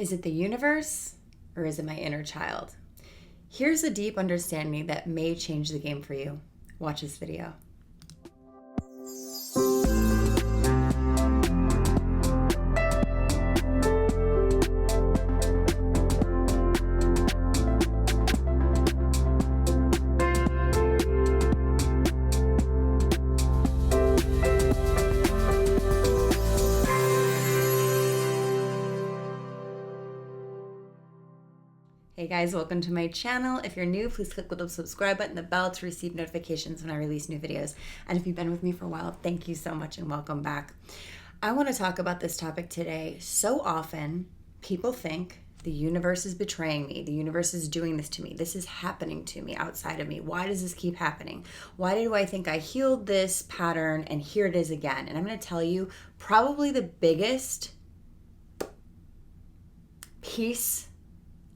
Is it the universe or is it my inner child? Here's a deep understanding that may change the game for you. Watch this video. Hey guys, welcome to my channel. If you're new, please click the little subscribe button, the bell to receive notifications when I release new videos. And if you've been with me for a while, thank you so much and welcome back. I want to talk about this topic today. So often people think the universe is betraying me. The universe is doing this to me. This is happening to me outside of me. Why does this keep happening? Why do I think I healed this pattern and here it is again? And I'm going to tell you probably the biggest piece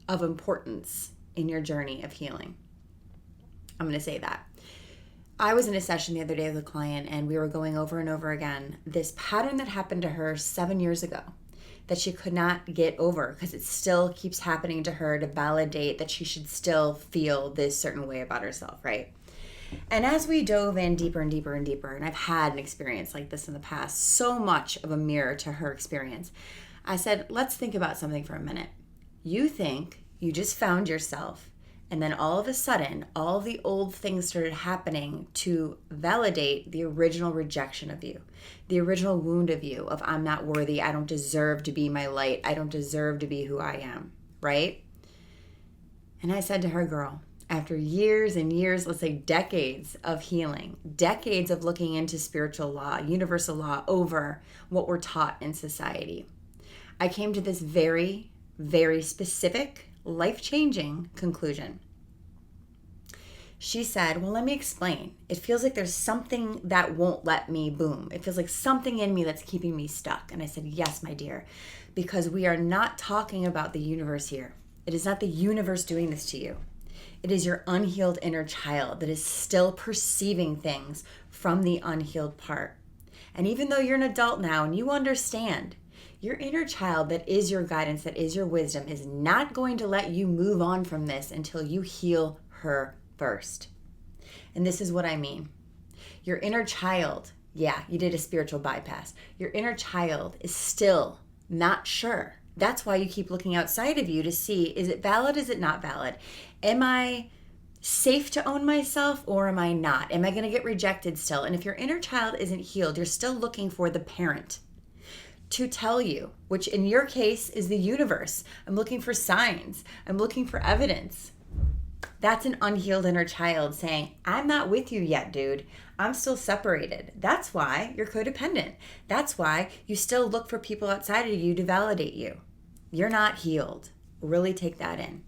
of importance in your journey of healing. I'm going to say that. I was in a session the other day with a client and we were going over and over again this pattern that happened to her 7 years ago that she could not get over because it still keeps happening to her to validate that she should still feel this certain way about herself, right? And as we dove in deeper and deeper and deeper, and I've had an experience like this in the past, so much of a mirror to her experience, I said, let's think about something for a minute. You think you just found yourself, and then all of a sudden, all the old things started happening to validate the original rejection of you, the original wound of you, of I'm not worthy, I don't deserve to be my light, I don't deserve to be who I am, right? And I said to her, girl, after years and years, let's say decades of healing, decades of looking into spiritual law, universal law over what we're taught in society, I came to this very specific, life-changing conclusion. She said, well, let me explain. It feels like there's something that won't let me boom. It feels like something in me that's keeping me stuck. And I said, yes, my dear, because we are not talking about the universe here. It is not the universe doing this to you. It is your unhealed inner child that is still perceiving things from the unhealed part. And even though you're an adult now and you understand, your inner child that is your guidance, that is your wisdom, is not going to let you move on from this until you heal her first. And this is what I mean. Your inner child, yeah, you did a spiritual bypass. Your inner child is still not sure. That's why you keep looking outside of you to see, is it valid, is it not valid? Am I safe to own myself or am I not? Am I going to get rejected still? And if your inner child isn't healed, you're still looking for the parent to tell you, which in your case is the universe. I'm looking for signs. I'm looking for evidence. That's an unhealed inner child saying, I'm not with you yet, dude. I'm still separated. That's why you're codependent. That's why you still look for people outside of you to validate you. You're not healed. Really take that in.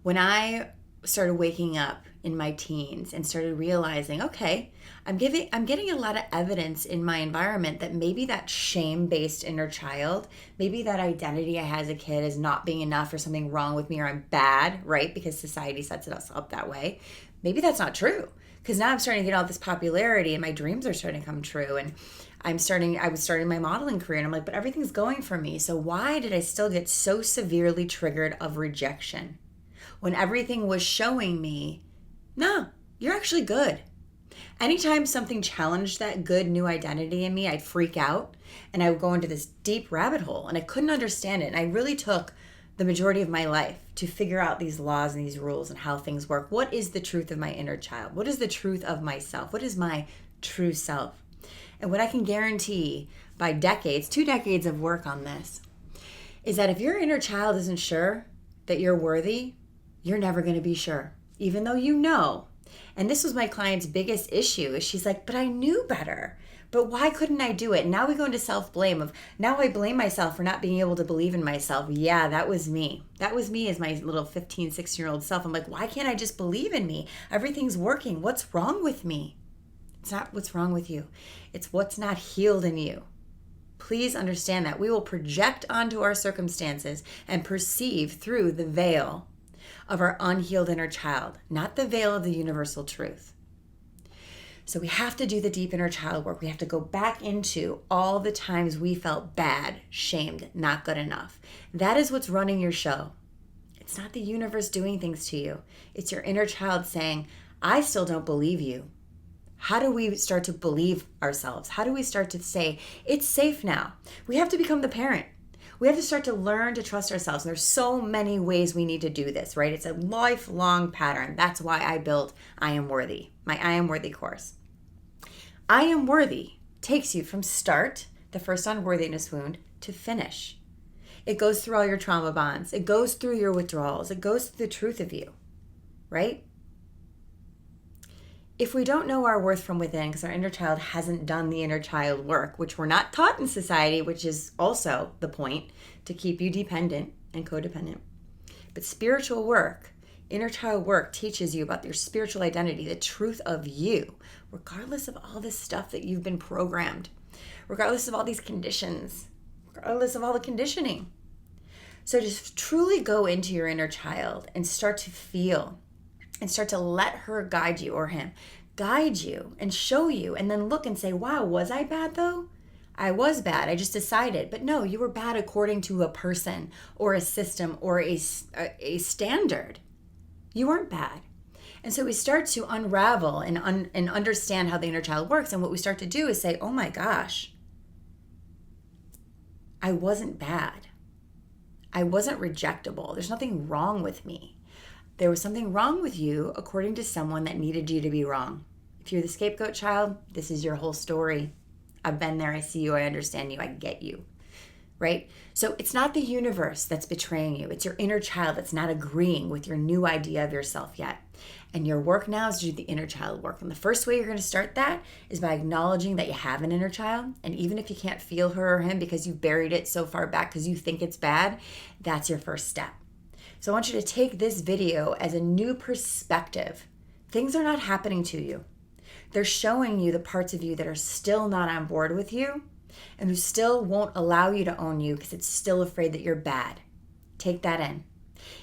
When I started waking up in my teens and started realizing, okay, I'm getting a lot of evidence in my environment that maybe that shame-based inner child, maybe that identity I had as a kid as not being enough or something wrong with me or I'm bad, right? Because society sets us up that way. Maybe that's not true. Because now I'm starting to get all this popularity and my dreams are starting to come true. And I was starting my modeling career and I'm like, but everything's going for me. So why did I still get so severely triggered of rejection? When everything was showing me, no, you're actually good. Anytime something challenged that good new identity in me, I'd freak out and I would go into this deep rabbit hole and I couldn't understand it. And I really took the majority of my life to figure out these laws and these rules and how things work. What is the truth of my inner child? What is the truth of myself? What is my true self? And what I can guarantee by decades, 2 decades of work on this, is that if your inner child isn't sure that you're worthy, you're never going to be sure, even though you know. And this was my client's biggest issue, is she's like, but I knew better. But why couldn't I do it? And now we go into self-blame of, now I blame myself for not being able to believe in myself. Yeah, that was me. That was me as my little 15, 16-year-old self. I'm like, why can't I just believe in me? Everything's working. What's wrong with me? It's not what's wrong with you. It's what's not healed in you. Please understand that. We will project onto our circumstances and perceive through the veil of our unhealed inner child, not the veil of the universal truth. So we have to do the deep inner child work. We have to go back into all the times we felt bad, shamed, not good enough. That is what's running your show. It's not the universe doing things to you. It's your inner child saying, I still don't believe you. How do we start to believe ourselves? How do we start to say, it's safe now? We have to become the parent. We have to start to learn to trust ourselves. And there's so many ways we need to do this, right? It's a lifelong pattern. That's why I built I Am Worthy, my I Am Worthy course. I Am Worthy takes you from start, the first unworthiness wound, to finish. It goes through all your trauma bonds. It goes through your withdrawals. It goes through the truth of you, right? If we don't know our worth from within because our inner child hasn't done the inner child work, which we're not taught in society, which is also the point, to keep you dependent and codependent. But spiritual work, inner child work, teaches you about your spiritual identity, the truth of you, regardless of all this stuff that you've been programmed, regardless of all these conditions, regardless of all the conditioning. So just truly go into your inner child and start to feel and start to let her guide you, or him guide you and show you, and then look and say, wow, was I bad though? I was bad. I just decided. But no, you were bad according to a person or a system or a standard. You weren't bad. And so we start to unravel and understand how the inner child works. And what we start to do is say, oh my gosh, I wasn't bad. I wasn't rejectable. There's nothing wrong with me. There was something wrong with you according to someone that needed you to be wrong. If you're the scapegoat child, this is your whole story. I've been there. I see you. I understand you. I get you. Right? So it's not the universe that's betraying you. It's your inner child that's not agreeing with your new idea of yourself yet. And your work now is to do the inner child work. And the first way you're going to start that is by acknowledging that you have an inner child. And even if you can't feel her or him because you've buried it so far back because you think it's bad, that's your first step. So I want you to take this video as a new perspective. Things are not happening to you. They're showing you the parts of you that are still not on board with you and who still won't allow you to own you because it's still afraid that you're bad. Take that in.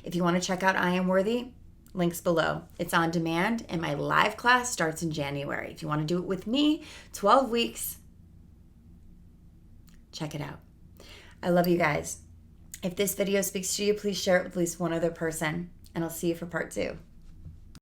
If you want to check out I Am Worthy, links below. It's on demand and my live class starts in January. If you want to do it with me, 12 weeks, check it out. I love you guys. If this video speaks to you, please share it with at least one other person, and I'll see you for part 2.